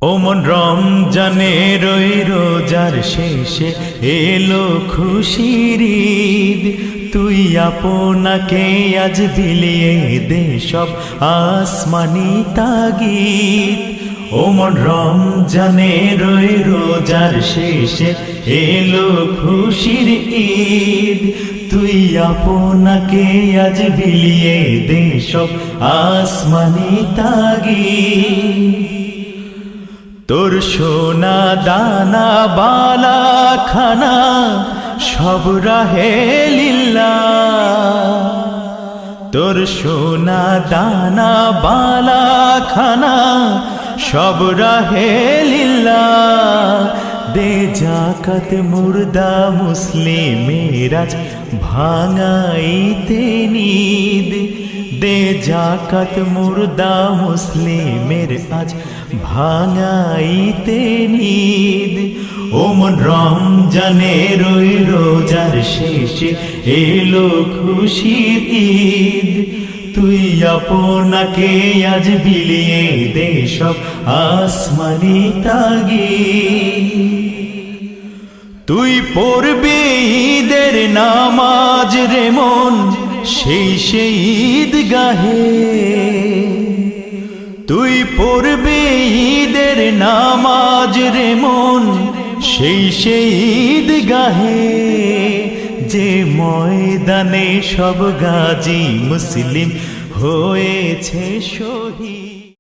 ও মন রমজানের ওই রোজার শেষে এলো খুশির ঈদ, তুই আপনাকে আজ বিলিয়ে দে সব আসমানি তাগিদ। ও মন রমজানের ওই রোজার শেষে এলো খুশির ঈদ, তুই আপনাকে আজ বিলিয়ে দে সব আসমানি তাগিদ। তোর সোনা দানা বালা খানা সব রাহে লিল্লাহ, তোর সোনা দানা বালা খানা সব রাহে লিল্লাহ। দে জাকাত মুর্দা মুসলিমের আজ ভাঙাইতে নিদ, দে জাকাত মুর্দা মুসলিমের আজ ভাঙাইতে নিদ। ও মন রমজানের ওই রোজার শেষে এলো খুশির ঈদ, তুই আপনাকে আজ বিলিয়ে দে সব আসমানি তাগিদ। তুই পড়বি ঈদের নামাজ রে মন সেই ঈদগাহে, তুই পড়বি ঈদের নামাজ রে মন সেই ঈদগাহে। যে ময়দানে সব গাজী মুসলিম হয়েছে শহীদ।